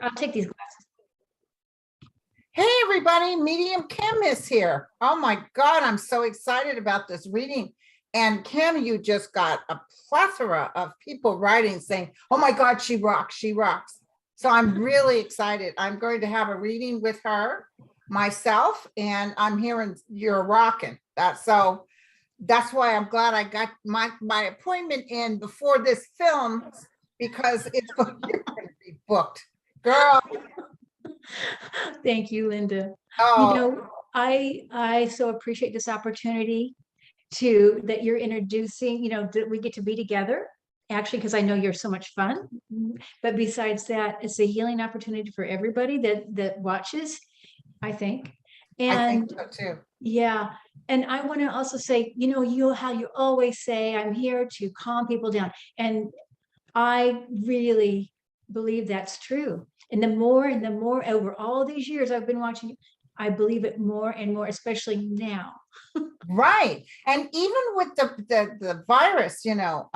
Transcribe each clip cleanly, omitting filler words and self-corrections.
I'll take these glasses. Hey, everybody, Medium Kim is here. Oh my God, I'm so excited about this reading. And Kim, you just got a plethora of people writing saying, oh my God, she rocks, she rocks. So I'm really excited. I'm going to have a reading with her myself, and I'm hearing you're rocking. That's why I'm glad I got my appointment in before this film, because it's going to be booked. Girl. Thank you, Linda. Oh, I so appreciate this opportunity that you're introducing, that we get to be together, actually, because I know you're so much fun. But besides that, it's a healing opportunity for everybody that watches, I think. I think And so too. yeah. And I want to also say, how you always say, I'm here to calm people down. And I really believe that's true. And the more over all these years I've been watching you, I believe it more and more, especially now. Right. And even with the virus, not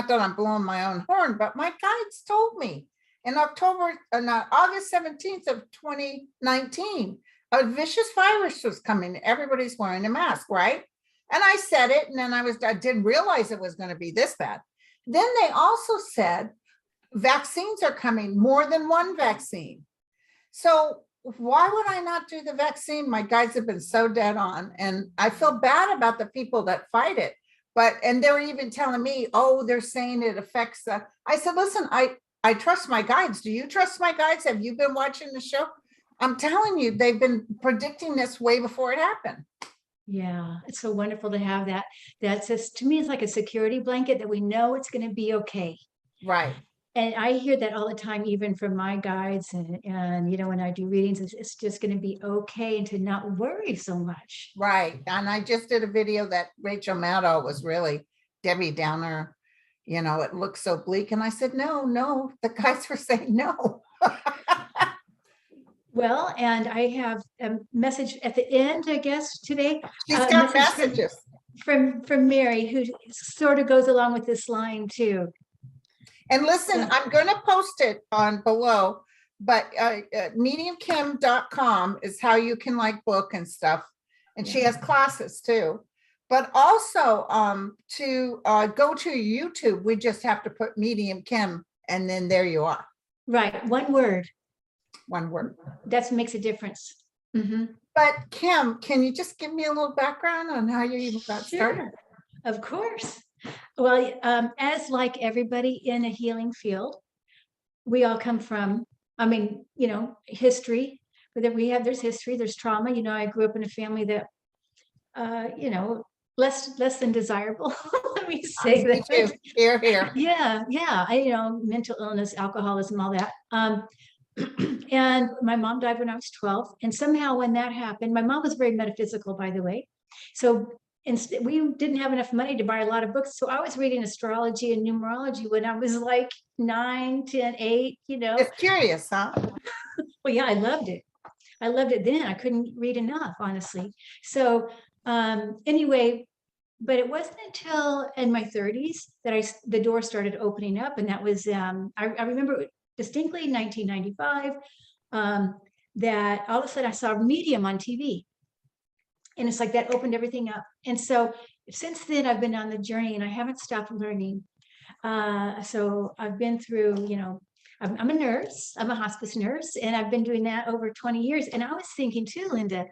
that I'm blowing my own horn, but my guides told me in August 17th of 2019, a vicious virus was coming. Everybody's wearing a mask, right? And I said it, and then I didn't realize it was going to be this bad. Then they also said vaccines are coming, more than one vaccine. So why would I not do the vaccine? My guides have been so dead on, and I feel bad about the people that fight it. And they're even telling me, oh, they're saying it affects I said, listen, I trust my guides. Do you trust my guides? Have you been watching the show? I'm telling you, they've been predicting this way before it happened. Yeah, it's so wonderful to have that. That's just, to me, it's like a security blanket that we know it's going to be okay. Right. And I hear that all the time, even from my guides, and when I do readings, it's just going to be okay, and to not worry so much. Right. And I just did a video that Rachel Maddow was really Debbie Downer. It looks so bleak. And I said, no, the guys were saying no. Well, and I have a message at the end, I guess, today. She's got messages from Mary, who sort of goes along with this line too. And listen, I'm going to post it on below, but mediumkim.com is how you can book and stuff. And she has classes too. But also to go to YouTube, we just have to put Medium Kim, and then there you are. Right. One word. That makes a difference. Mm-hmm. But Kim, can you just give me a little background on how you even got started? Of course. Well, as like everybody in a healing field, we all come from, history. But there's history, there's trauma. I grew up in a family that, less than desirable. Let me say that. Too. Here. Yeah. Mental illness, alcoholism, all that. And my mom died when I was 12. And somehow when that happened, my mom was very metaphysical, by the way. So we didn't have enough money to buy a lot of books. So I was reading astrology and numerology when I was like 9, 10, 8, It's curious, huh? Well, yeah, I loved it. I loved it then. I couldn't read enough, honestly. So anyway, but it wasn't until in my 30s that the door started opening up. And that was, I remember distinctly in 1995, that all of a sudden I saw Medium on TV. And it's like that opened everything up. And so since then, I've been on the journey, and I haven't stopped learning. So I've been through, I'm a nurse, I'm a hospice nurse, and I've been doing that over 20 years. And I was thinking too, Linda,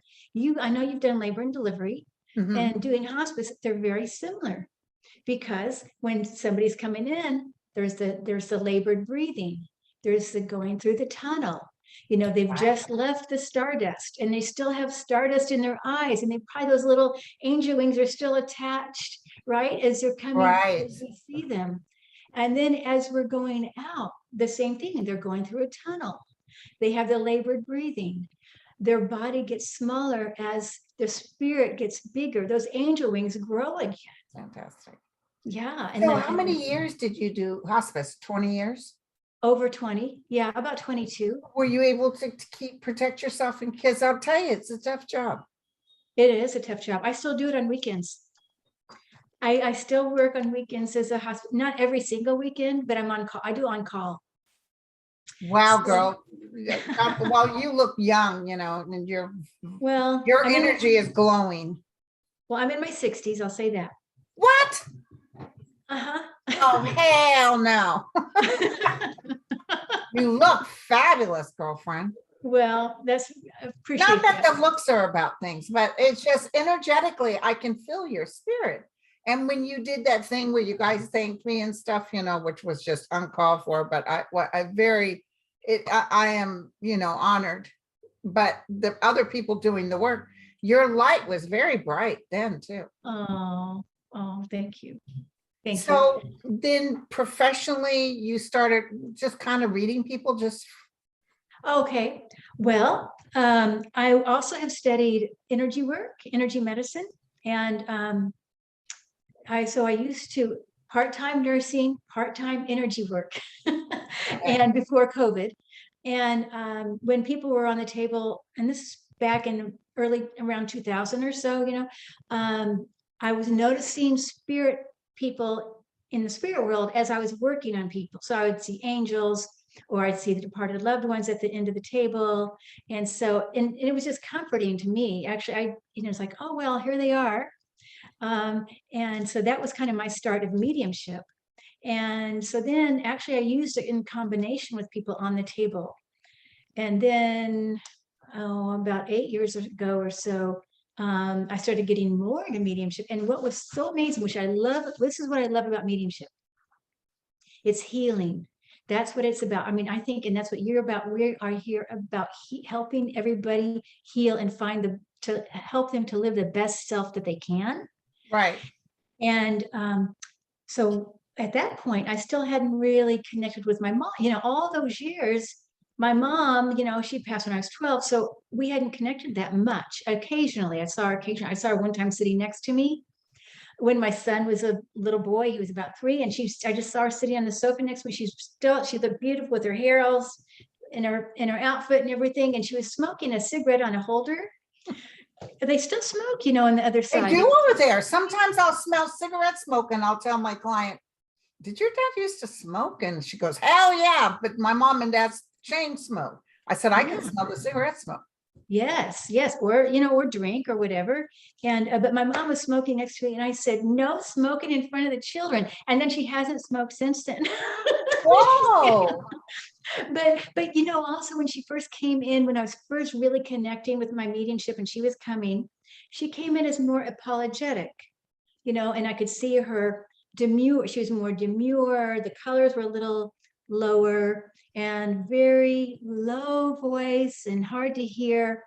I know you've done labor and delivery, mm-hmm. and doing hospice, they're very similar, because when somebody's coming in, there's the labored breathing, there's the going through the tunnel. They've just left the stardust, and they still have stardust in their eyes, and those little angel wings are still attached, right? As they're coming, as we see them. And then as we're going out, the same thing, they're going through a tunnel. They have the labored breathing. Their body gets smaller as the spirit gets bigger. Those angel wings grow again. Fantastic. Yeah. And so how many years did you do hospice? 20 years? Over 20. Yeah, about 22. Were you able to protect yourself? Because I'll tell you, it's a tough job. It is a tough job. I still do it on weekends. I still work on weekends as a hospital, not every single weekend, but I'm on call. I do on call. Wow, So, girl. Yeah, well, you look young, and well, your I mean, energy is glowing. well, I'm in my 60s, I'll say that. What? Oh, Uh-huh. hell no. You look fabulous, girlfriend. Well, Not appreciate that that. the looks are about things, but it's just energetically, I can feel your spirit. And when you did that thing where you guys thanked me and stuff, which was just uncalled for, but I am, honored. But the other people doing the work, your light was very bright then too. Oh, thank you. Thank you. So then professionally, you started just kind of reading people just. Okay. Well, I also have studied energy work, energy medicine, and I used to part-time nursing, part-time energy work, and before COVID. And when people were on the table, and this is back in early around 2000 or so, I was noticing spirit people in the spirit world as I was working on people. So I would see angels, or I'd see the departed loved ones at the end of the table. And so, and it was just comforting to me. Actually, it's like, oh, well, here they are. And so that was kind of my start of mediumship. And so then actually I used it in combination with people on the table. And then, about 8 years ago or so, I started getting more into mediumship. And what was so amazing, which I love, this is what I love about mediumship. It's healing. That's what it's about. I mean, I think, and that's what you're about. We are here about helping everybody heal and to help them to live the best self that they can. Right. And so at that point, I still hadn't really connected with my mom. All those years, my mom, she passed when I was 12. So we hadn't connected that much. Occasionally, I saw her one time sitting next to me when my son was a little boy. He was about 3. And I just saw her sitting on the sofa next to me. She looked beautiful with her hair all in her outfit and everything. And she was smoking a cigarette on a holder. They still smoke, on the other They side. do over there. Sometimes I'll smell cigarette smoke and I'll tell my client, did your dad used to smoke? And she goes, hell yeah. But my mom and dad's chain smoke. I said, I can smell the cigarette smoke. Yes, or or drink or whatever. And but my mom was smoking next to me, and I said, "No smoking in front of the children." And then she hasn't smoked since then. Whoa! But also when she first came in, when I was first really connecting with my mediumship, and she was coming, she came in as more apologetic, and I could see her demure. She was more demure. The colors were a little lower and very low voice and hard to hear.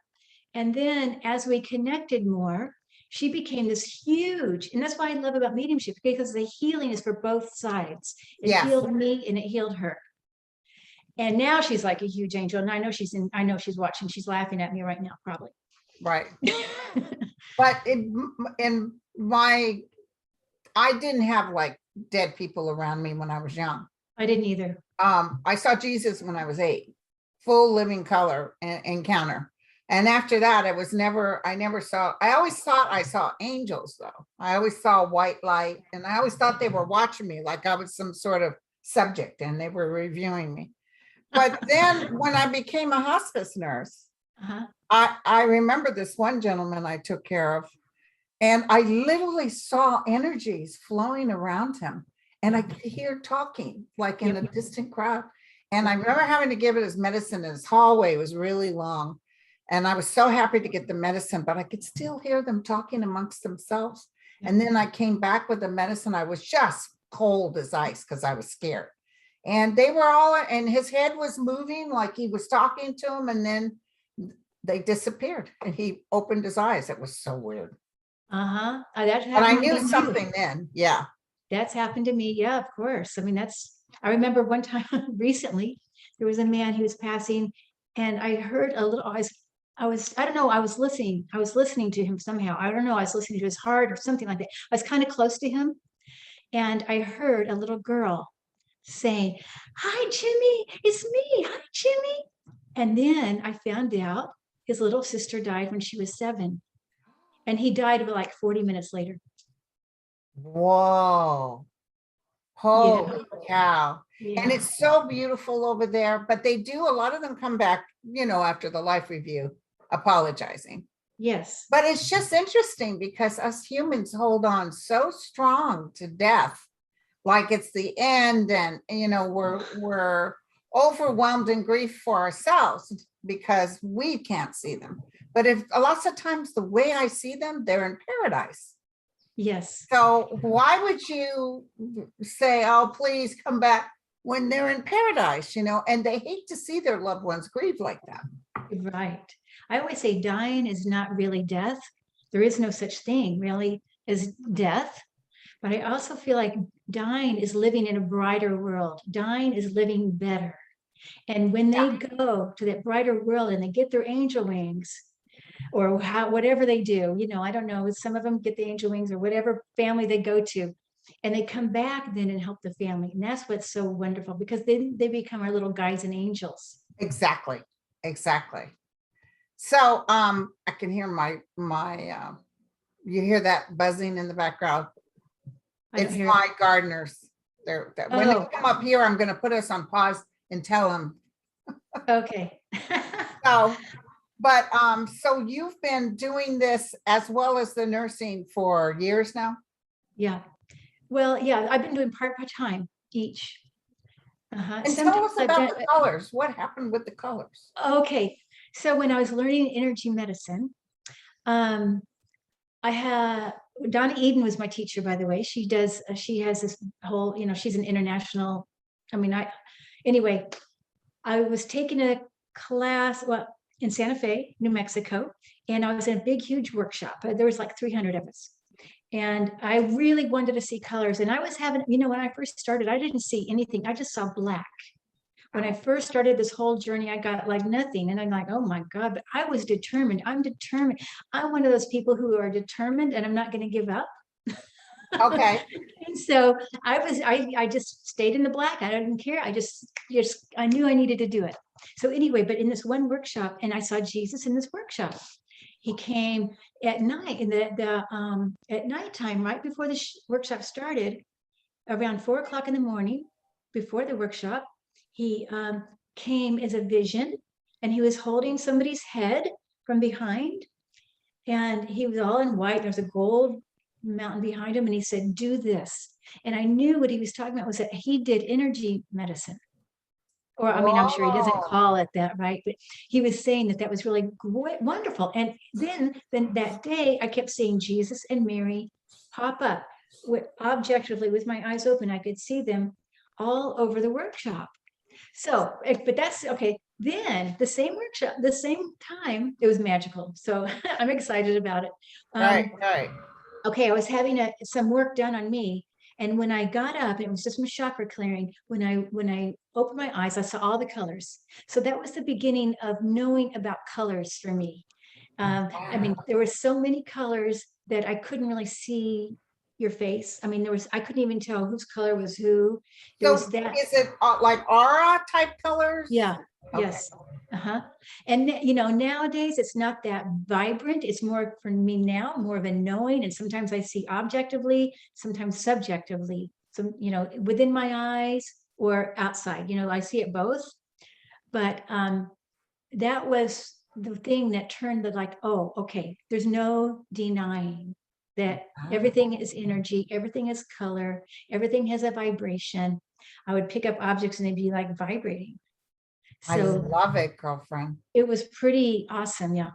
And then as we connected more, she became this huge, and that's why I love about mediumship, because the healing is for both sides. It healed me and it healed her. And now she's like a huge angel. And I know she's watching, she's laughing at me right now, probably. Right. But I didn't have like dead people around me when I was young. I didn't either. I saw Jesus when I was 8, full living color encounter. And after that, I always thought I saw angels though. I always saw white light, and I always thought they were watching me like I was some sort of subject and they were reviewing me. But then when I became a hospice nurse, I remember this one gentleman I took care of, and I literally saw energies flowing around him, and I could hear talking like in a distant crowd. And I remember having to give it his medicine, and his hallway was really long. And I was so happy to get the medicine, but I could still hear them talking amongst themselves. And then I came back with the medicine. I was just cold as ice because I was scared. And they were all, and his head was moving like he was talking to him, and then they disappeared and he opened his eyes. It was so weird. But I knew something then. Yeah. That's happened to me. Yeah, of course. I mean, I remember one time recently, there was a man, he was passing, and I heard a little, I don't know, I was listening to him somehow. I don't know, I was listening to his heart or something like that. I was kind of close to him, and I heard a little girl saying, "Hi, Jimmy, it's me. Hi, Jimmy." And then I found out his little sister died when she was 7. And he died like 40 minutes later. Whoa. Holy cow. And Yeah. it's so beautiful over there, but they do, a lot of them come back, after the life review, apologizing. Yes. But it's just interesting because us humans hold on so strong to death, like it's the end, and we're overwhelmed in grief for ourselves because we can't see them. But if lots of times the way I see them, they're in paradise. Yes. So why would you say, oh, please come back when they're in paradise, and they hate to see their loved ones grieve like that. Right. I always say dying is not really death. There is no such thing really as death. But I also feel like dying is living in a brighter world. Dying is living better. And when they go to that brighter world and they get their angel wings, or whatever they do, I don't know, some of them get the angel wings or whatever family they go to, and they come back then and help the family. And that's what's so wonderful, because then they become our little guides and angels. Exactly. So I can hear you hear that buzzing in the background. It's my gardeners. When they come up here, I'm going to put us on pause and tell them. Okay. So you've been doing this as well as the nursing for years now? Yeah. Well, yeah, I've been doing part-time each. And tell us about the colors. What happened with the colors? Okay. So when I was learning energy medicine, I had Donna Eden was my teacher, by the way. She has this whole, she's an international, anyway, I was taking a class, in Santa Fe, New Mexico, and I was in a big, huge workshop. There was like 300 of us. And I really wanted to see colors. And I was having, when I first started, I didn't see anything. I just saw black. When I first started this whole journey, I got like nothing. And I'm like, oh my God, but I was determined. I'm determined. I'm one of those people who are determined and I'm not going to give up. Okay. And so I just stayed in the black. I didn't care. I knew I needed to do it. So anyway, but in this one workshop, and I saw Jesus in this workshop. He came at night at nighttime, right before the workshop started, around 4 o'clock in the morning, before the workshop. He came as a vision, and he was holding somebody's head from behind, and he was all in white. There's a gold mountain behind him, and he said, do this. And I knew what he was talking about was that he did energy medicine. Or, I'm sure he doesn't call it that, right? But he was saying that was really wonderful. And then that day, I kept seeing Jesus and Mary pop up objectively with my eyes open. I could see them all over the workshop. So, but that's okay. Then the same workshop, the same time, it was magical. So I'm excited about it. Right. Okay, I was having some work done on me. And when I got up, it was just my chakra clearing. When I opened my eyes, I saw all the colors. So that was the beginning of knowing about colors for me. There were so many colors that I couldn't really see your face. I couldn't even tell whose color was who. Is it like aura type colors? Yeah. Okay. Yes. And nowadays it's not that vibrant. It's more for me now, more of a knowing. And sometimes I see objectively, sometimes subjectively. So, within my eyes or outside, I see it both. But that was the thing that turned oh, okay, there's no denying that everything is energy, everything is color, everything has a vibration. I would pick up objects and they'd be like vibrating. So I love it, girlfriend. It was pretty awesome. Yeah.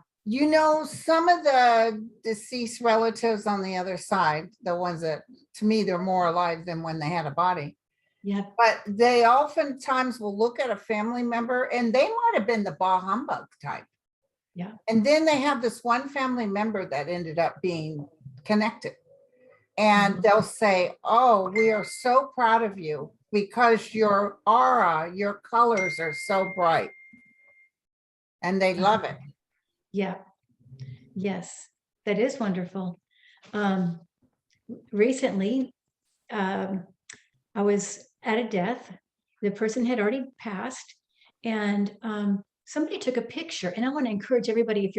Some of the deceased relatives on the other side, the ones that to me, they're more alive than when they had a body. Yeah. But they oftentimes will look at a family member and they might have been the bah humbug type. Yeah. And then they have this one family member that ended up being connected. And they'll say, oh, we are so proud of you because your aura, your colors are so bright. And they love it. Yeah. Yes, that is wonderful. Recently, I was at a death. The person had already passed, and somebody took a picture. And I want to encourage everybody, if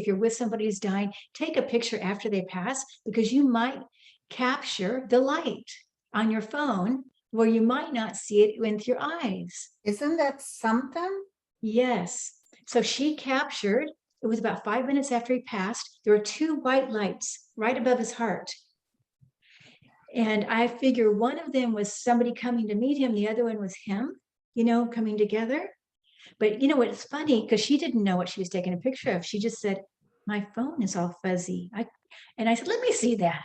you're with somebody who's dying, take a picture after they pass, because you might capture the light on your phone where you might not see it with your eyes. Isn't that something? Yes. So she captured, it was about 5 minutes after he passed, there were two white lights right above his heart. And I figure one of them was somebody coming to meet him, the other one was him, coming together. But what's funny, because she didn't know what she was taking a picture of. She just said, my phone is all fuzzy. And I said, let me see that.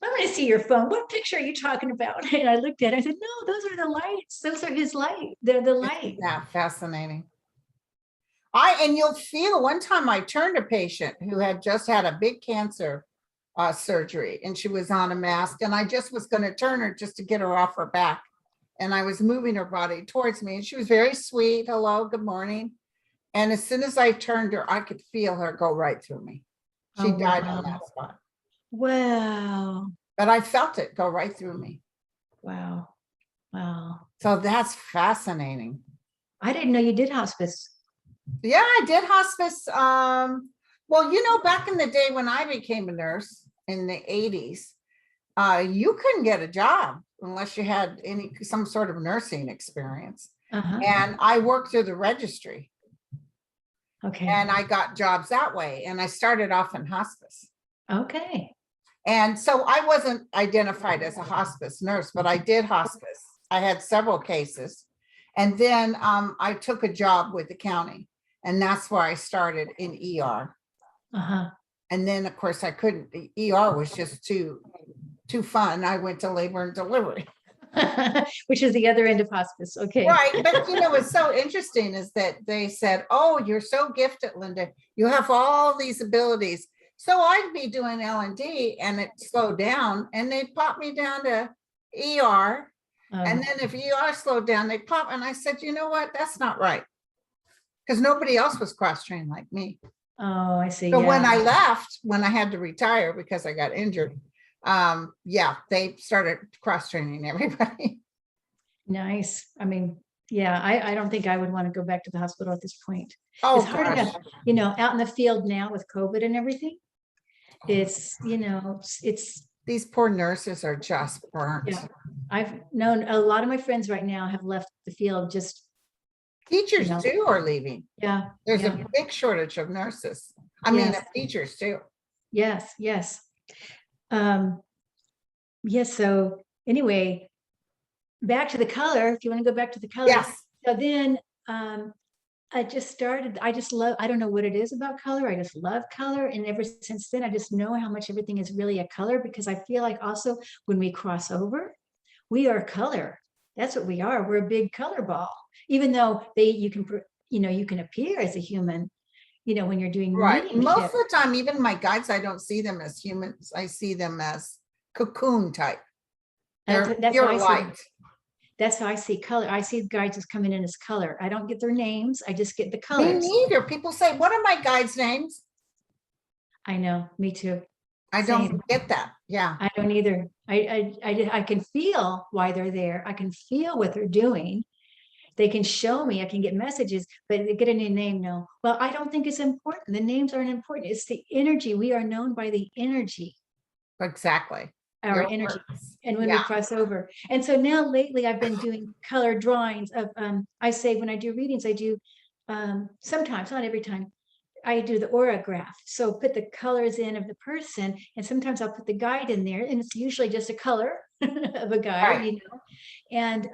I want to see your phone. What picture are you talking about? And I looked at it. I said, no, those are the lights. Those are his light. They're the light. Yeah, fascinating. And you'll feel, one time I turned a patient who had just had a big cancer surgery, and she was on a mask, and I just was going to turn her just to get her off her back. And I was moving her body towards me, and she was very sweet. Hello, good morning. And as soon as I turned her, I could feel her go right through me. She died on that spot. Wow. But I felt it go right through me. Wow. Wow. So that's fascinating. I didn't know you did hospice. Yeah, I did hospice. Well, back in the day when I became a nurse in the 80s, you couldn't get a job unless you had some sort of nursing experience. And I worked through the registry. Okay. And I got jobs that way. And I started off in hospice. Okay. And so I wasn't identified as a hospice nurse, but I did hospice. I had several cases. And then I took a job with the county. And that's where I started in ER. And then, of course, I couldn't. ER was just too fun. I went to labor and delivery. Which is the other end of hospice. Okay. Right. But what's so interesting is that they said, oh, you're so gifted, Linda. You have all these abilities. So I'd be doing L&D and it slowed down, and they'd pop me down to ER. And then if ER slowed down, they'd pop. And I said, you know what? That's not right. Because nobody else was cross-trained like me. Oh, I see. So when I left, when I had to retire because I got injured, they started cross-training everybody. Nice. I mean, yeah, I don't think I would want to go back to the hospital at this point. Oh, it's hard enough, out in the field now with COVID and everything. It's, it's these poor nurses are just burnt. Yeah. I've known a lot of my friends right now have left the field. Just teachers too are leaving. Yeah. There's a big shortage of nurses. I mean, of teachers too. Yes. Yes. Yes. So anyway, back to the color, if you want to go back to the color. Yes. So then I don't know what it is about color. I just love color. And ever since then, I just know how much everything is really a color, because I feel like also when we cross over, we are color. That's what we are. We're a big color ball, even though you can appear as a human, when you're doing right. Most of the time, even my guides, I don't see them as humans. I see them as cocoon type. They're pure light. That's how I see color. I see the guides as coming in as color. I don't get their names. I just get the colors. Me neither. People say, what are my guides' names? I know. Me too. I don't get that. Yeah. I don't either. I can feel why they're there. I can feel what they're doing. They can show me. I can get messages, but they get a new name. No. Well, I don't think it's important. The names aren't important. It's the energy. We are known by the energy. Exactly. Our energy. And when we cross over. And so now lately I've been doing color drawings of, I say when I do readings, I do sometimes, not every time, I do the aura graph. So put the colors in of the person, and sometimes I'll put the guide in there, and it's usually just a color of a guide, and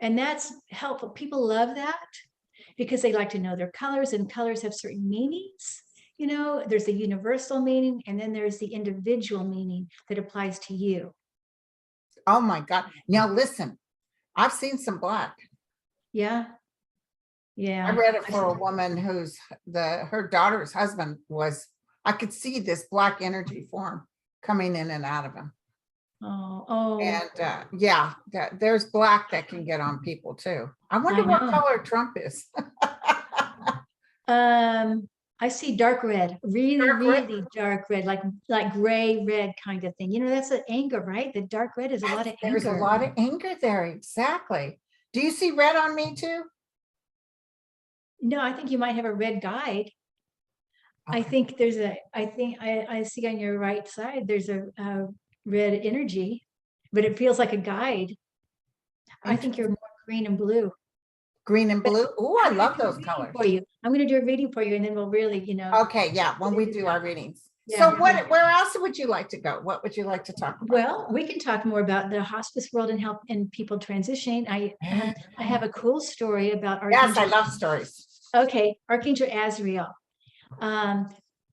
that's helpful. People love that because they like to know their colors, and colors have certain meanings. There's a universal meaning, and then there's the individual meaning that applies to you. Oh my God. Now listen, I've seen some black. Yeah. Yeah. I read it for a woman whose her daughter's husband I could see this black energy form coming in and out of him. Oh. And there's black that can get on people too. I wonder what color Trump is. I see dark red, really dark red, like gray red kind of thing. That's an anger, right? The dark red is a lot of anger. There's a lot of anger there. Exactly. Do you see red on me too? No, I think you might have a red guide. Okay. I think I see on your right side, there's a red energy, but it feels like a guide. I think you're more green and blue. Green and blue. Oh, I I'm gonna love do a those reading colors. For you. I'm going to do a reading for you and then we'll really, Okay, yeah, when we do our readings. Yeah, So where else would you like to go? What would you like to talk about? well, we can talk more about the hospice world and help and people transitioning. I have a cool story about Yes, I Archangel. love stories. Okay, Archangel Azrael. Um,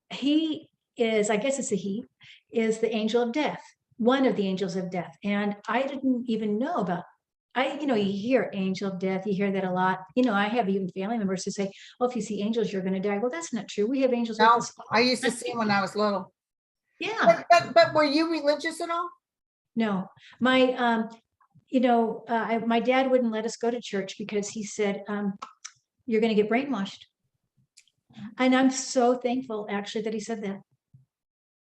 he is, I guess it's a he, is the angel of death, one of the angels of death. And I didn't even know about, you hear angel of death, you hear that a lot. I have even family members who say, oh, if you see angels, you're going to die. Well, that's not true. We have angels with No, us. I used to see them when I was little. Yeah. But were you religious at all? No, my, my dad wouldn't let us go to church because he said, you're going to get brainwashed. And I'm so thankful actually that he said that.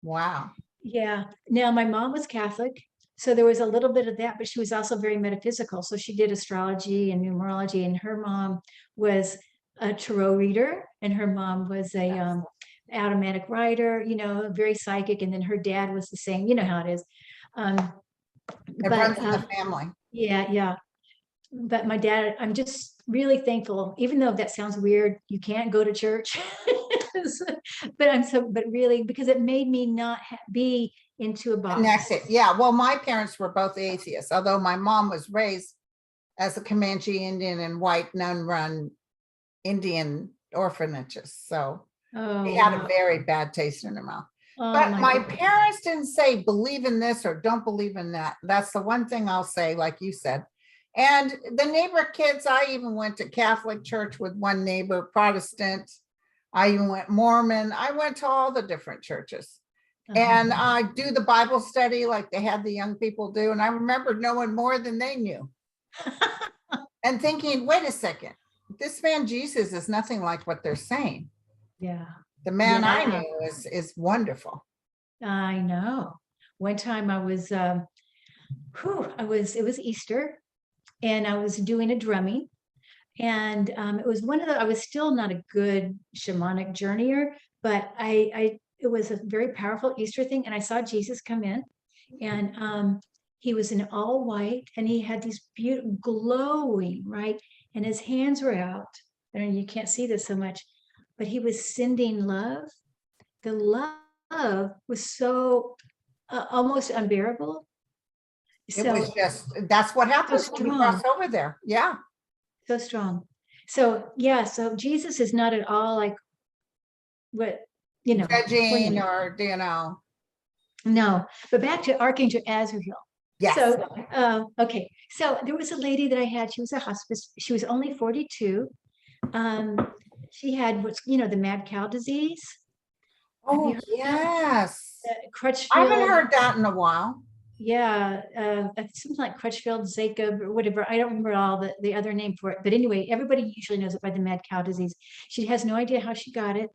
Wow. Yeah. Now my mom was Catholic, so there was a little bit of that, but she was also very metaphysical. So she did astrology and numerology, and her mom was a tarot reader, and her mom was a automatic writer, very psychic. And then her dad was the same. You know how it is. It runs in the family. Yeah. But my dad, I'm just really thankful, even though that sounds weird, you can't go to church. But really, because it made me not be into a box. Connected. Yeah. Well, my parents were both atheists, although my mom was raised as a Comanche Indian and white nun-run Indian orphanages. So they had a very bad taste in their mouth. But my parents didn't say believe in this or don't believe in that. That's the one thing I'll say, like you said. And the neighbor kids, I even went to Catholic church with one neighbor, Protestant. I even went Mormon. I went to all the different churches. And I do the Bible study like they had the young people do. And I remember knowing more than they knew. And thinking, wait a second, this man Jesus is nothing like what they're saying. Yeah. The man I knew is wonderful. I know. One time it was Easter and I was doing a drumming. And it was I was still not a good shamanic journeyer, but it was a very powerful Easter thing. And I saw Jesus come in and he was in all white and he had these beautiful glowing, right? And his hands were out. I mean, you can't see this so much, but he was sending love. The love was so almost unbearable. It was just, that's what happens when you cross over there. Yeah. So strong. So yeah, so Jesus is not at all like what, judging or, No, but back to Archangel Azrael. Yes. So, okay. So there was a lady that I had, she was a hospice. She was only 42. She had what's, the mad cow disease. Oh, yes. Crutchfield. I haven't heard that in a while. Yeah, something like Crutchfield, Jacob, or whatever. I don't remember all the other name for it. But anyway, everybody usually knows it by the mad cow disease. She has no idea how she got it.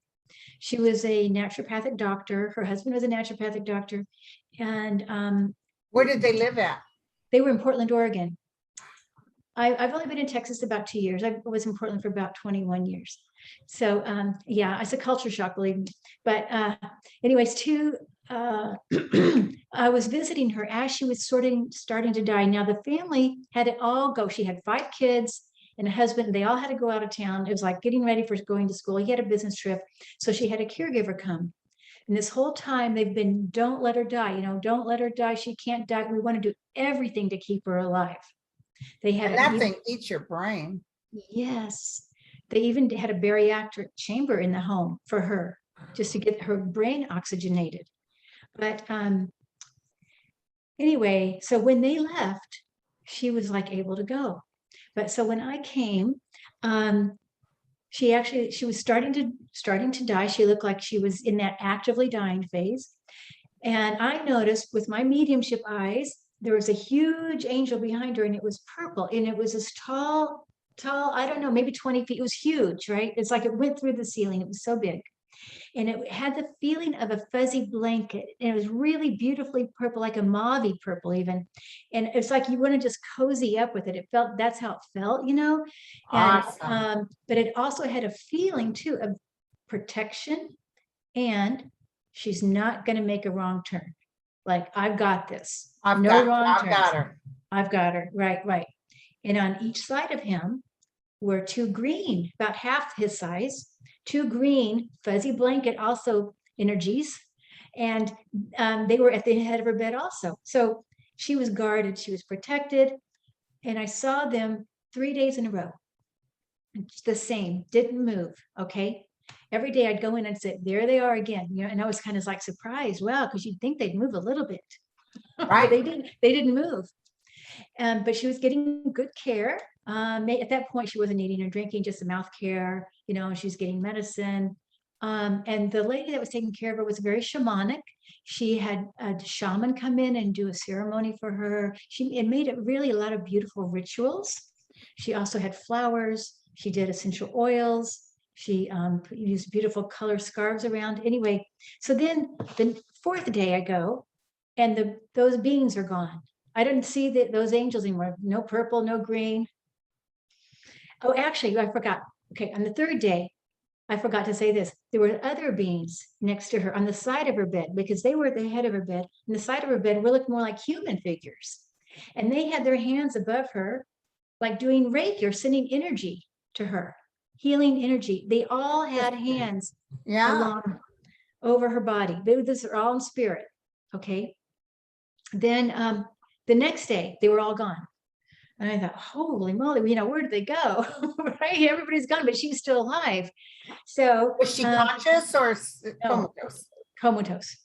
She was a naturopathic doctor. Her husband was a naturopathic doctor. And where did they live at? They were in Portland, Oregon. I've only been in Texas about 2 years. I was in Portland for about 21 years. So yeah, it's a culture shock, believe me. But anyways, I was visiting her as she was starting to die. Now the family had it all go. She had 5 kids and a husband. They all had to go out of town. It was like getting ready for going to school. He had a business trip. So she had a caregiver come. And this whole time they've been, don't let her die. Don't let her die. She can't die. We want to do everything to keep her alive. They had that thing eats your brain. Yes. They even had a bariatric chamber in the home for her just to get her brain oxygenated. But anyway, so when they left, she was like able to go. But so when I came, she was starting to die. She looked like she was in that actively dying phase. And I noticed with my mediumship eyes, there was a huge angel behind her and it was purple and it was this tall, I don't know, maybe 20 feet. It was huge, right? It's like it went through the ceiling. It was so big. And it had the feeling of a fuzzy blanket. And it was really beautifully purple, like a mauve purple even. And it's like you want to just cozy up with it. That's how it felt, And, awesome. But it also had a feeling too of protection and she's not going to make a wrong turn. Like, I've got this. I've got her. I've got her. Right. And on each side of him were two green, about half his size, two green fuzzy blanket, also energies. And they were at the head of her bed also. So she was guarded, she was protected. And I saw them 3 days in a row. The same, didn't move. Okay. Every day I'd go in and say, there they are again. You know, and I was kind of like surprised. Wow, because you'd think they'd move a little bit. But they didn't move. But she was getting good care. At that point, she wasn't eating or drinking, just the mouth care, you know, she was getting medicine. And the lady that was taking care of her was very shamanic. She had a shaman come in and do a ceremony for her. It made it really a lot of beautiful rituals. She also had flowers. She did essential oils. She used beautiful color scarves around. Anyway, so then the fourth day I go, and those beings are gone. I didn't see those angels anymore. No purple, no green. Oh, actually, I forgot. Okay, on the third day, I forgot to say this. There were other beings next to her on the side of her bed, because they were at the head of her bed. And the side of her bed were looked more like human figures. And they had their hands above her, like doing Reiki or sending energy to her, healing energy. They all had hands along over her body. These are all in spirit. Okay. Then the next day, they were all gone. And I thought, holy moly, you know, where did they go? Right? Everybody's gone, but she's still alive. So was she conscious or no, comatose? Comatose.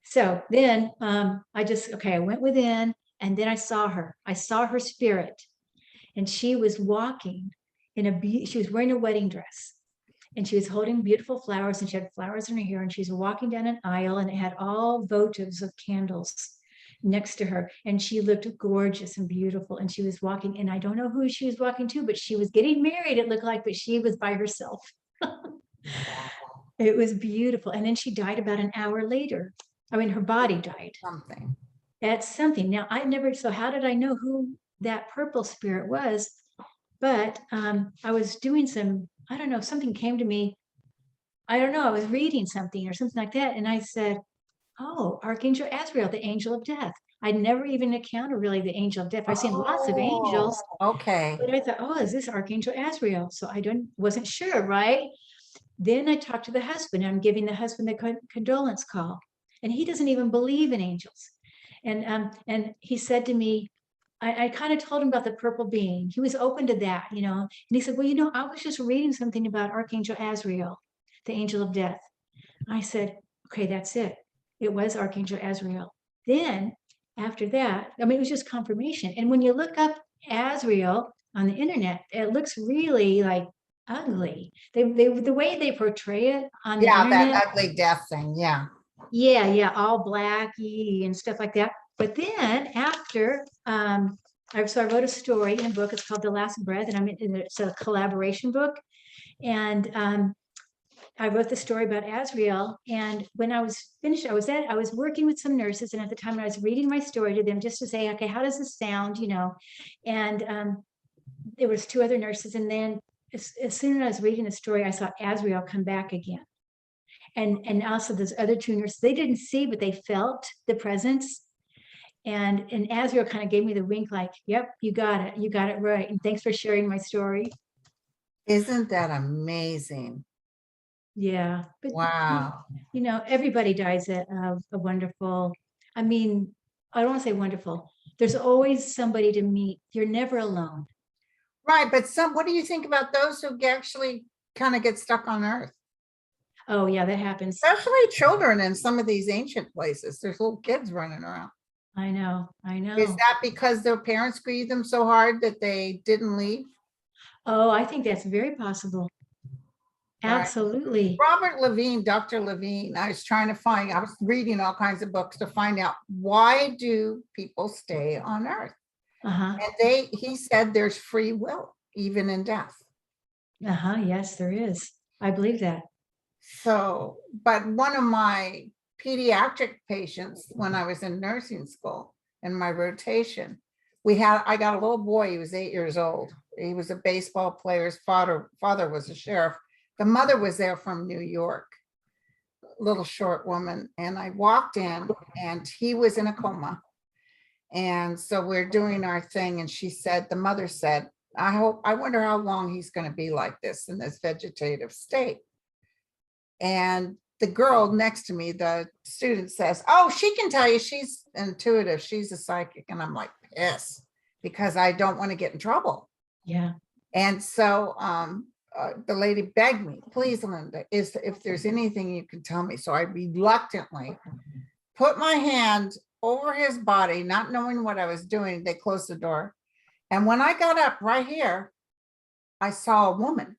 So then I went within, and then I saw her. I saw her spirit, and she was walking she was wearing a wedding dress, and she was holding beautiful flowers, and she had flowers in her hair, and she was walking down an aisle, and it had all votives of candles next to her, and she looked gorgeous and beautiful, and she was walking, and I don't know who she was walking to, but she was getting married, it looked like, but she was by herself. It was beautiful. And then she died about an hour later. I mean, her body died. Something. That's something. Now so how did I know who that purple spirit was? But I was doing I don't know, something came to me. I don't know, I was reading something or something like that, and I said, oh, Archangel Azrael, the angel of death. I'd never even encountered really the angel of death. I've seen lots of angels. Okay. But I thought, oh, is this Archangel Azrael? So I wasn't sure, right? Then I talked to the husband. I'm giving the husband the condolence call, and he doesn't even believe in angels. And he said to me, I kind of told him about the purple being. He was open to that, you know. And he said, well, you know, I was just reading something about Archangel Azrael, the angel of death. I said, okay, that's it. It was Archangel Azrael. Then after that, I mean, it was just confirmation. And when you look up Azrael on the internet, it looks really like ugly. The way they portray it on the internet. That ugly death thing. Yeah. Yeah, all blacky and stuff like that. But then after, I wrote a story in a book. It's called The Last Breath, and it's a collaboration book. And I wrote the story about Azrael. And when I was finished, I was working with some nurses, and at the time I was reading my story to them just to say, okay, how does this sound, you know? And there was 2 other nurses, and then as soon as I was reading the story, I saw Azrael come back again. And also those other 2 nurses, they didn't see, but they felt the presence. And Azrael kind of gave me the wink, like, yep, you got it right. And thanks for sharing my story. Isn't that amazing? Yeah. But wow. You know, everybody dies a wonderful, I mean, I don't want to say wonderful. There's always somebody to meet. You're never alone. Right. But what do you think about those who actually kind of get stuck on Earth? Oh, yeah, that happens. Especially children in some of these ancient places. There's little kids running around. I know. Is that because their parents grieved them so hard that they didn't leave? Oh, I think that's very possible. Absolutely. Robert Levine, Dr. Levine, I was reading all kinds of books to find out, why do people stay on Earth? And he said there's free will, even in death. Yes, there is. I believe that. So, but one of my pediatric patients, when I was in nursing school, in my rotation, I got a little boy, he was 8 years old. He was a baseball player. His father was a sheriff. The mother was there from New York, little short woman. And I walked in, and he was in a coma. And so we're doing our thing. And she said, the mother said, I wonder how long he's going to be like this in this vegetative state. And the girl next to me, the student says, oh, she can tell you, she's intuitive, she's a psychic. And I'm like, yes, because I don't want to get in trouble. Yeah. And so the lady begged me, please, Linda, if there's anything you can tell me. So I reluctantly put my hand over his body, not knowing what I was doing. They closed the door. And when I got up right here, I saw a woman.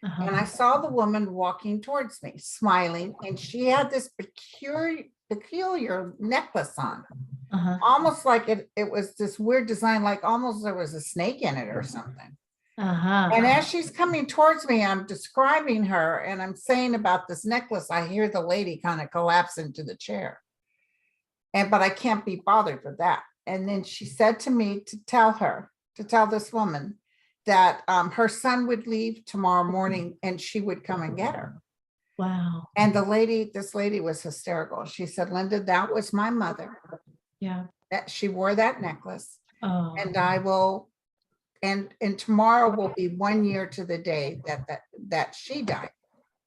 And I saw the woman walking towards me, smiling, and she had this peculiar necklace on, almost like it was this weird design, like almost there was a snake in it or something. And as she's coming towards me, I'm describing her and I'm saying about this necklace, I hear the lady kind of collapse into the chair. But I can't be bothered with that. And then she said to me to tell this woman that her son would leave tomorrow morning and she would come and get her. Wow. And this lady was hysterical. She said, Linda, that was my mother. Yeah. That she wore that necklace. Oh. And I will, and tomorrow will be 1 year to the day that she died.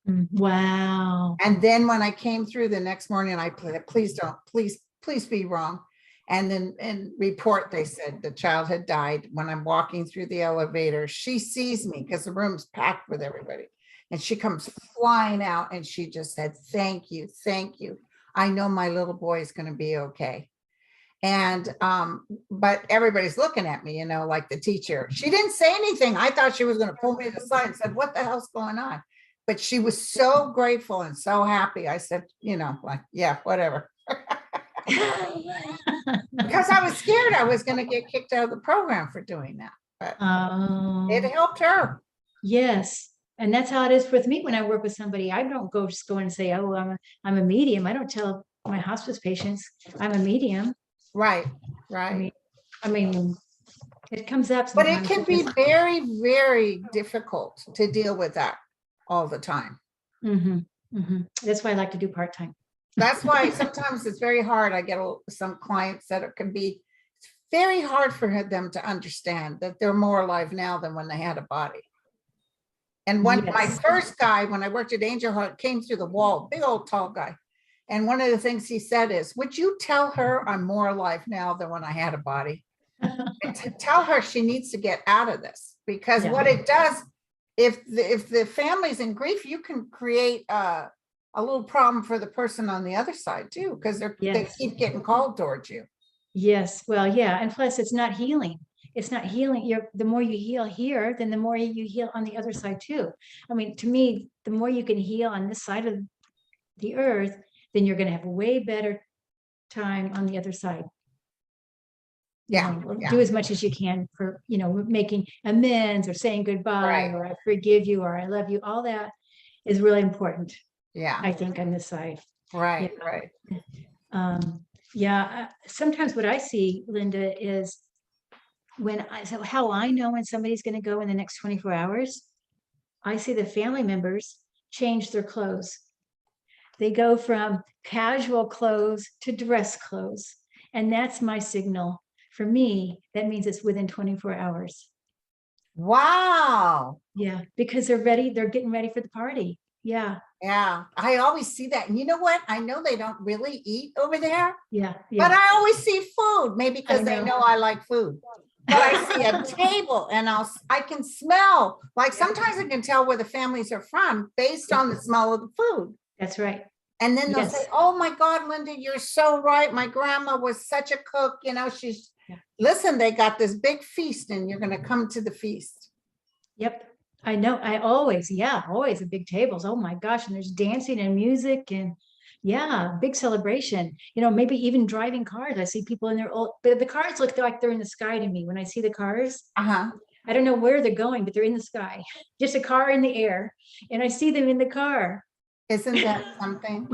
Wow. And then when I came through the next morning, I said, please be wrong. And then in report, they said the child had died. When I'm walking through the elevator, she sees me because the room's packed with everybody. And she comes flying out and she just said, thank you. Thank you. I know my little boy is going to be okay. And, but everybody's looking at me, like the teacher. She didn't say anything. I thought she was going to pull me to the side and said, what the hell's going on? But she was so grateful and so happy. I said, like, yeah, whatever. Because I was scared I was going to get kicked out of the program for doing that, but it helped her. Yes. And that's how it is with me when I work with somebody. I don't just go and say, oh, I'm a medium. I don't tell my hospice patients I'm a medium. Right. I mean, it comes up but sometimes. It can be very, very difficult to deal with that all the time. That's why I like to do part-time. That's why sometimes it's very hard. I get some clients that it can be very hard for them to understand that they're more alive now than when they had a body. And my first guy, when I worked at Angel Heart, came through the wall, big old tall guy. And one of the things he said is, would you tell her I'm more alive now than when I had a body? And to tell her she needs to get out of this, because what it does, if the family's in grief, you can create a little problem for the person on the other side too, because they keep getting called towards you. Yes. Well, yeah. And plus it's not healing. It's not healing. The more you heal here, then the more you heal on the other side too. I mean, to me, the more you can heal on this side of the earth, then you're going to have a way better time on the other side. Do as much as you can for, making amends or saying goodbye, or I forgive you, or I love you. All that is really important. Yeah. I think on this side. Right. Sometimes what I see, Linda, is how I know when somebody's going to go in the next 24 hours, I see the family members change their clothes. They go from casual clothes to dress clothes. And that's my signal. For me, that means it's within 24 hours. Wow. Yeah, because they're ready. They're getting ready for the party. Yeah. Yeah. I always see that. And you know what? I know they don't really eat over there. Yeah. But I always see food, maybe because they know I like food. But I see a table and I can smell, like sometimes I can tell where the families are from based on the smell of the food. That's right. And then they'll say, oh my God, Linda, you're so right. My grandma was such a cook. Listen, they got this big feast and you're going to come to the feast. Yep. I know. Always the big tables. Oh my gosh. And there's dancing and music and big celebration, maybe even driving cars. I see people in their but the cars look like they're in the sky to me. When I see the cars, I don't know where they're going, but they're in the sky, just a car in the air. And I see them in the car. Isn't that something?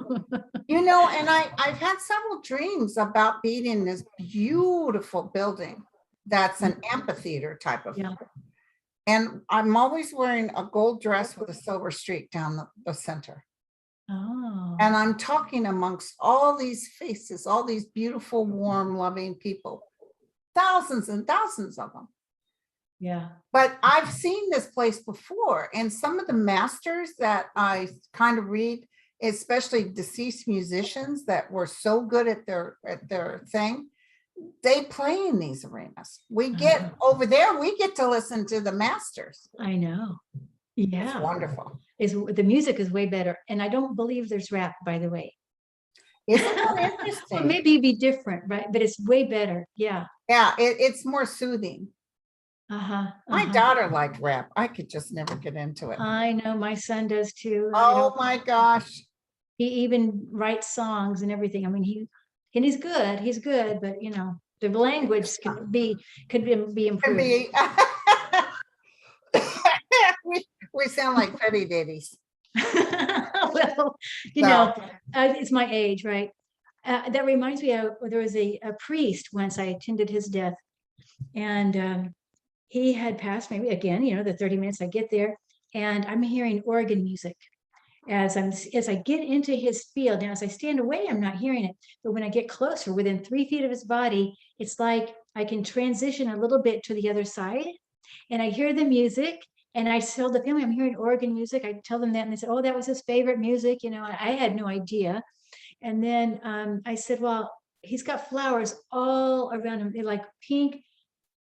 And I've had several dreams about being in this beautiful building that's an amphitheater type of thing. And I'm always wearing a gold dress with a silver streak down the center. Oh. And I'm talking amongst all these faces, all these beautiful, warm, loving people. thousands and thousands of them. Yeah. But I've seen this place before, and some of the masters that I kind of read, especially deceased musicians that were so good at their thing, they play in these arenas. We get over there, we get to listen to the masters. I know. It's Yeah. wonderful. The music is way better. And I don't believe there's rap, by the way. Isn't that Well, interesting? maybe it'd be different, right? But it's way better. Yeah. Yeah, it's more soothing. Uh-huh. My daughter liked rap. I could just never get into it. I know my son does too. Oh my gosh. He even writes songs and everything. I mean, he's good, but you know, the language could be improved. Could be. we sound like petty ditties. Well, you know, it's my age, right? That reminds me of, there was a priest once. I attended his death, and he had passed, maybe again, you know, the 30 minutes I get there, and I'm hearing organ music as I get into his field. Now, as I stand away, I'm not hearing it, but when I get closer, within 3 feet of his body, it's like I can transition a little bit to the other side, and I hear the music. And I tell the family I'm hearing organ music. I tell them that, and they said, "Oh, that was his favorite music." You know, I had no idea. And then I said, "Well, he's got flowers all around him. They're like pink,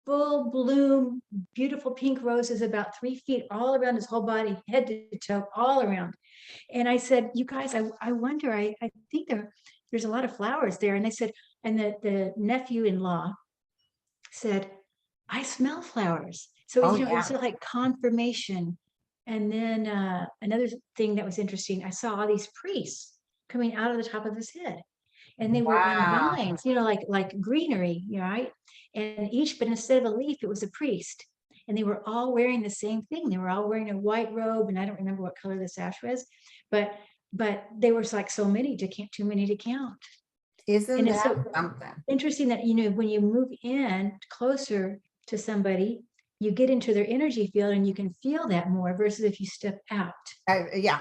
full bloom, beautiful pink roses, about 3 feet all around his whole body, head to toe, all around." And I said, "You guys, I wonder. I think there's a lot of flowers there." And they said, and the nephew-in-law said, "I smell flowers." So, you know, it's like confirmation. And then another thing that was interesting, I saw all these priests coming out of the top of his head, and they were on vines, you know, like greenery, you know, right? And but instead of a leaf, it was a priest. And they were all wearing the same thing. They were all wearing a white robe, and I don't remember what color the sash was, but they were like too many to count. Isn't that something? Interesting that, you know, when you move in closer to somebody, you get into their energy field and you can feel that more versus if you step out. Yeah.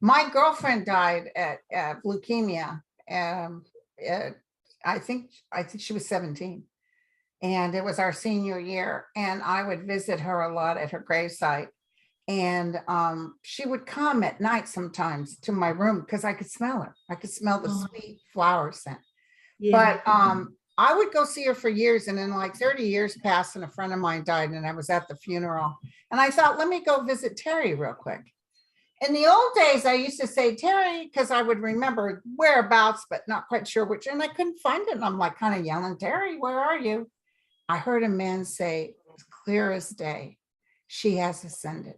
My girlfriend died at leukemia. I think she was 17, and it was our senior year, and I would visit her a lot at her gravesite. And she would come at night sometimes to my room because I could smell her. I could smell the sweet flower scent. Yeah. But I would go see her for years, and then like 30 years passed and a friend of mine died, and I was at the funeral, and I thought, let me go visit Terry real quick. In the old days, I used to say Terry because I would remember whereabouts, but not quite sure which, and I couldn't find it. And I'm like kind of yelling, "Terry, where are you?" I heard a man say, clear as day, "She has ascended."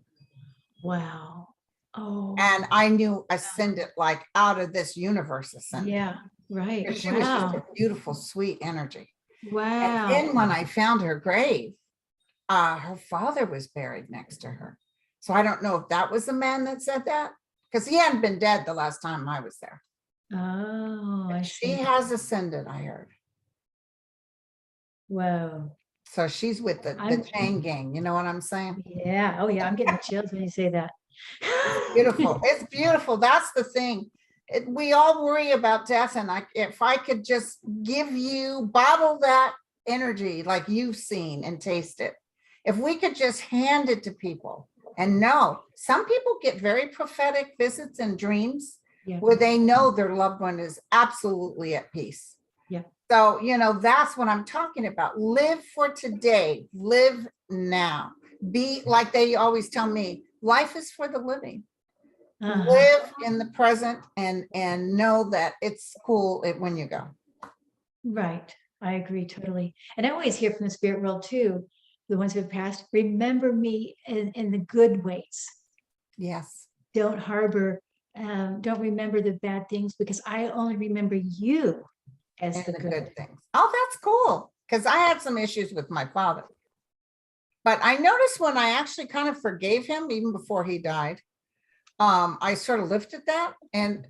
Wow. Oh. And I knew ascended, like out of this universe ascended. Yeah, right. She was just a beautiful, sweet energy. Wow. And then when I found her grave, her father was buried next to her. So I don't know if that was the man that said that, because he hadn't been dead the last time I was there. Oh, I see. She has ascended, I heard. Whoa. So she's with the chain gang. You know what I'm saying? Yeah. Oh, yeah. I'm getting chills when you say that. It's beautiful. It's beautiful. That's the thing. We all worry about death. And if I could just bottle that energy like you've seen and taste it. If we could just hand it to people and know, some people get very prophetic visits and dreams where they know their loved one is absolutely at peace. Yeah. So, you know, that's what I'm talking about. Live for today. Live now. Be like they always tell me, life is for the living. Live in the present and know that it's cool when you go. Right. I agree totally. And I always hear from the spirit world too, the ones who have passed, remember me in the good ways. Yes. Don't harbor, don't remember the bad things, because I only remember you as the good things. Oh, that's cool. Because I had some issues with my father. But I noticed when I actually kind of forgave him, even before he died, I sort of lifted that, and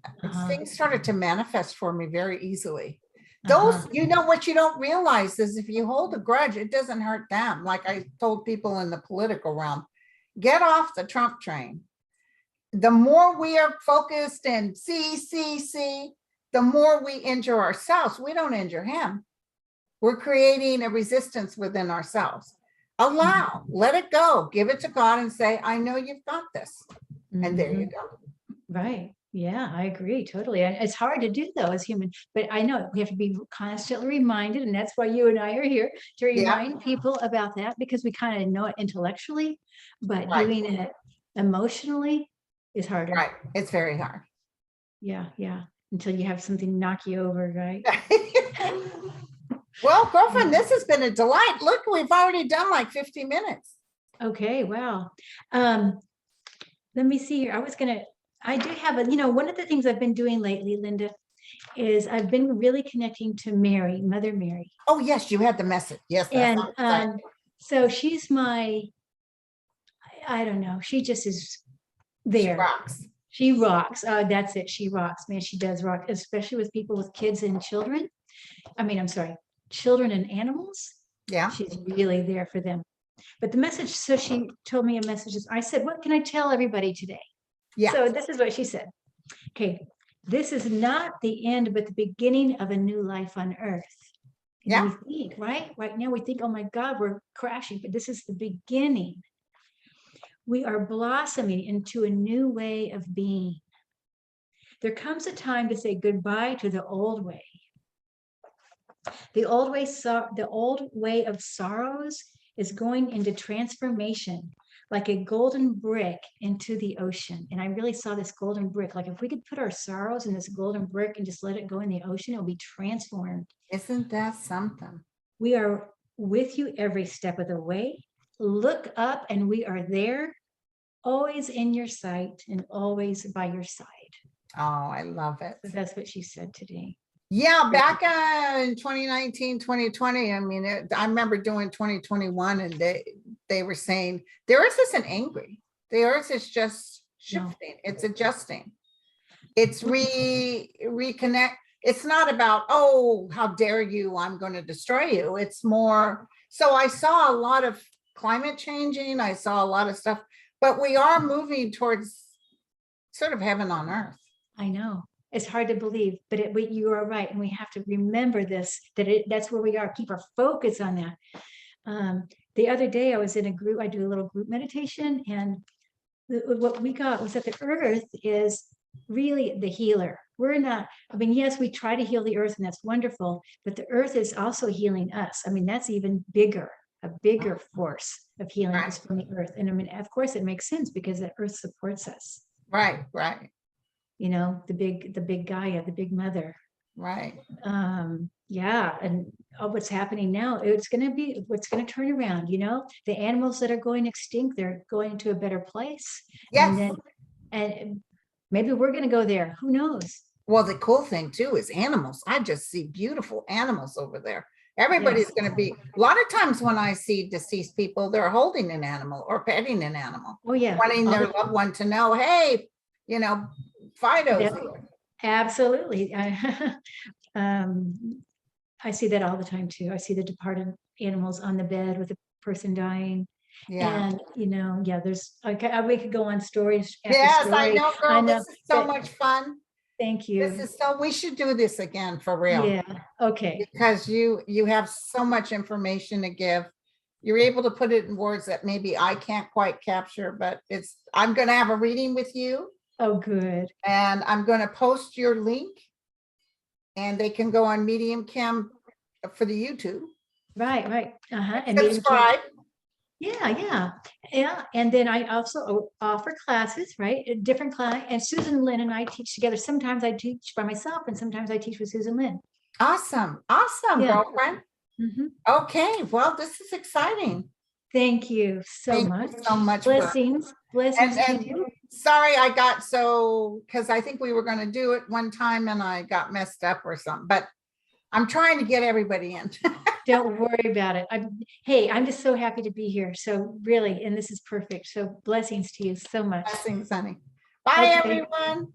things started to manifest for me very easily. Those, you know, what you don't realize is if you hold a grudge, it doesn't hurt them. Like I told people in the political realm, get off the Trump train. The more we are focused and see, the more we injure ourselves. We don't injure him. we're creating a resistance within ourselves. Allow, let it go, give it to God and say, I know you've got this. And there you go. Right. Yeah, I agree totally. And it's hard to do though as human, but I know we have to be constantly reminded, and that's why you and I are here to Yeah. remind people about that, because we kind of know it intellectually, but Right. doing it emotionally is harder. Right. It's very hard. Yeah, yeah. Until you have something knock you over, right? Well, girlfriend, this has been a delight. Look, we've already done like 50 minutes. Okay, wow. Let me see here. I do have one of the things I've been doing lately, Linda, is I've been really connecting to Mary, Mother Mary. Oh, yes, you had the message. Yes, that's And so she's I don't know, she just is there. She rocks. She rocks. That's it. She rocks, man. She does rock, especially with people with kids and children. I'm sorry, children and animals. Yeah. She's really there for them. But the message, so she told me a message. I said, what can I tell everybody today? Yeah. So this is what she said. Okay, this is not the end, but the beginning of a new life on earth. And Yeah. we think, right now we think, oh my God, we're crashing, but this is the beginning. We are blossoming into a new way of being. There comes a time to say goodbye to the old way. The old way of sorrows is going into transformation, like a golden brick into the ocean. And I really saw this golden brick. Like if we could put our sorrows in this golden brick and just let it go in the ocean, it'll be transformed. Isn't that something? We are with you every step of the way. Look up and we are there, always in your sight and always by your side. Oh, I love it. So that's what she said today. Yeah, back in 2019, 2020, I remember doing 2021 and they were saying the earth isn't angry. The earth is just shifting. No. It's adjusting. It's reconnect. It's not about, oh, how dare you, I'm going to destroy you. It's more, so I saw a lot of climate changing. I saw a lot of stuff, but we are moving towards sort of heaven on earth. I know. It's hard to believe, but you are right. And we have to remember this, that's where we are. Keep our focus on that. The other day I was in a group, I do a little group meditation, and what we got was that the earth is really the healer. We're not, yes, we try to heal the earth and that's wonderful, but the earth is also healing us. That's even bigger, a bigger force of healing us from the earth. And of course it makes sense because the earth supports us. Right, right. The big Gaia, the big mother. Right. Yeah. And what's happening now, it's going to turn around, the animals that are going extinct, they're going to a better place. Yes. And maybe we're going to go there. Who knows? Well, the cool thing too is animals. I just see beautiful animals over there. Everybody's going to be, a lot of times when I see deceased people, they're holding an animal or petting an animal. Oh yeah. Wanting their loved one to know, hey, Fido's here. Absolutely. I see that all the time too. I see the departed animals on the bed with a person dying. Yeah. And there's we could go on stories. Yes, story. I know, girl. This is so much fun. Thank you. We should do this again for real. Yeah. Okay. Because you have so much information to give. You're able to put it in words that maybe I can't quite capture, but I'm going to have a reading with you. Oh, good. And I'm going to post your link and they can go on Medium Kim for the YouTube. Right. And subscribe. Yeah. And then I also offer classes, right? Different class. And Susan Lynn and I teach together. Sometimes I teach by myself and sometimes I teach with Susan Lynn. Awesome, girlfriend. Mm-hmm. Okay, well, this is exciting. Thank you so much. Thank you so much. Blessings. And sorry, I got because I think we were going to do it one time and I got messed up or something, but I'm trying to get everybody in. Don't worry about it. I'm just so happy to be here. So really, and this is perfect. So blessings to you so much. Blessings, honey. Bye, everyone.